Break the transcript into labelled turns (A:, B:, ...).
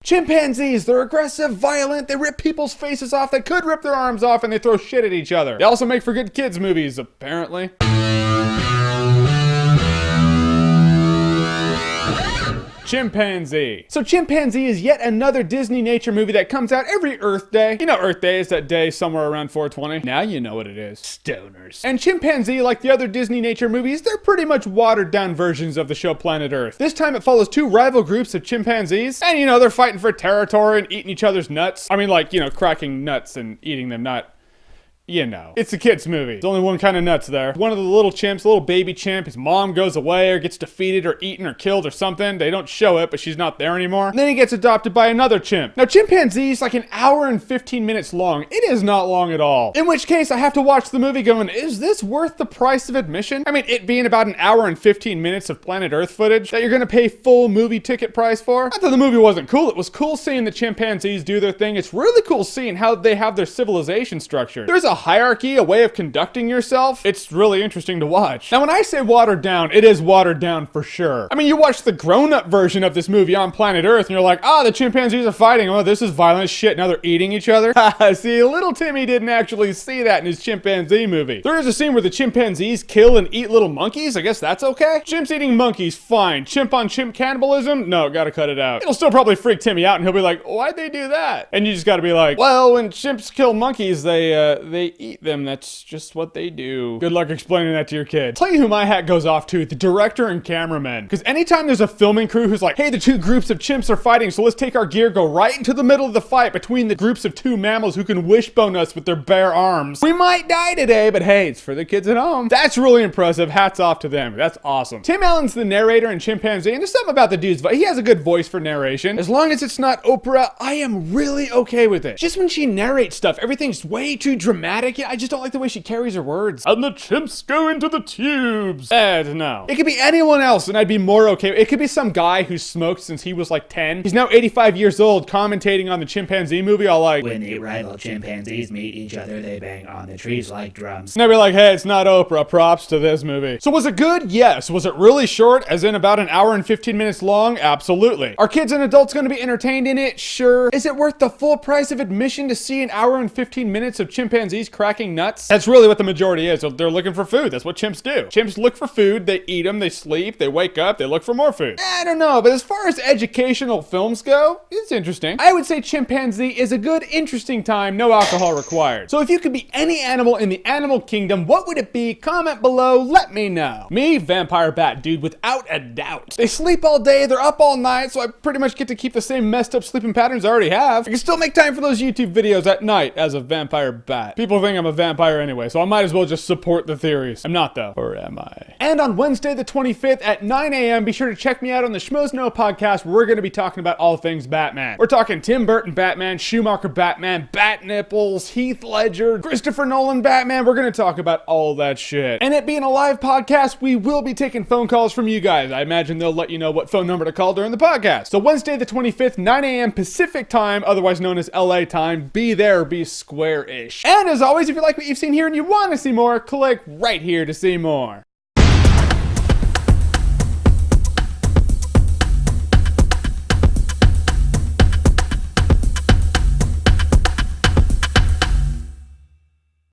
A: Chimpanzees, they're aggressive, violent, they rip people's faces off, they could rip their arms off, and they throw shit at each other. They also make for good kids movies, apparently. Chimpanzee. So Chimpanzee is yet another Disney nature movie that comes out every Earth Day. You know Earth Day is that day somewhere around 420. Now you know what it is. Stoners. And Chimpanzee, like the other Disney nature movies, they're pretty much watered down versions of the show Planet Earth. This time it follows two rival groups of chimpanzees, and you know, they're fighting for territory and eating each other's nuts. I mean, like, you know, cracking nuts and eating them, not... You know. It's a kid's movie. There's only one kind of nuts there. One of the little chimps, little baby chimp, his mom goes away or gets defeated or eaten or killed or something. They don't show it, but she's not there anymore. And then he gets adopted by another chimp. Now, Chimpanzee is like an hour and 15 minutes long. It is not long at all. In which case, I have to watch the movie going, is this worth the price of admission? I mean, it being about an hour and 15 minutes of Planet Earth footage that you're gonna pay full movie ticket price for? I thought the movie wasn't cool. It was cool seeing the chimpanzees do their thing. It's really cool seeing how they have their civilization structured. There's a hierarchy, a way of conducting yourself. It's really interesting to watch. Now, when I say watered down, it is watered down for sure. I mean, you watch the grown-up version of this movie on Planet Earth, and you're like, the chimpanzees are fighting. Oh, this is violent as shit. Now they're eating each other. See, little Timmy didn't actually see that in his chimpanzee movie. There is a scene where the chimpanzees kill and eat little monkeys. I guess that's okay. Chimps eating monkeys, fine. Chimp on chimp cannibalism? No, gotta cut it out. It'll still probably freak Timmy out, and he'll be like, why'd they do that? And you just gotta be like, well, when chimps kill monkeys, they eat them. That's just what they do. Good luck explaining that to your kid. Tell you who my hat goes off to, the director and cameraman. Because anytime there's a filming crew who's like, hey, the two groups of chimps are fighting, so let's take our gear, go right into the middle of the fight between the groups of two mammals who can wishbone us with their bare arms. We might die today, but hey, it's for the kids at home. That's really impressive. Hats off to them. That's awesome. Tim Allen's the narrator in Chimpanzee, and there's something about the dude's voice. He has a good voice for narration. As long as it's not Oprah, I am really okay with it. Just when she narrates stuff, everything's way too dramatic. I just don't like the way she carries her words. And the chimps go into the tubes. No. It could be anyone else and I'd be more okay. It could be some guy who's smoked since he was like 10. He's now 85 years old commentating on the Chimpanzee movie, all like,
B: when the rival chimpanzees meet each other, they bang on the trees like drums.
A: And I'd be like, hey, it's not Oprah. Props to this movie. So was it good? Yes. Was it really short, as in about an hour and 15 minutes long? Absolutely. Are kids and adults going to be entertained in it? Sure. Is it worth the full price of admission to see an hour and 15 minutes of chimpanzees cracking nuts? That's really what the majority is. They're looking for food. That's what chimps do. Chimps look for food, they eat them, they sleep, they wake up, they look for more food. I don't know, but as far as educational films go, it's interesting. I would say Chimpanzee is a good, interesting time, no alcohol required. So if you could be any animal in the animal kingdom, what would it be? Comment below, let me know. Me, vampire bat, dude, without a doubt. They sleep all day, they're up all night, so I pretty much get to keep the same messed up sleeping patterns I already have. I can still make time for those YouTube videos at night as a vampire bat. People think I'm a vampire anyway, so I might as well just support the theories. I'm not though. Or am I? And on Wednesday the 25th at 9 a.m. be sure to check me out on the Schmoes Know podcast where we're going to be talking about all things Batman. We're talking Tim Burton Batman, Schumacher Batman, Bat Nipples, Heath Ledger, Christopher Nolan Batman. We're going to talk about all that shit. And it being a live podcast, we will be taking phone calls from you guys. I imagine they'll let you know what phone number to call during the podcast. So Wednesday the 25th, 9 a.m. Pacific time, otherwise known as LA time. Be there, be square-ish. And as always, if you like what you've seen here and you want to see more, click right here to see more.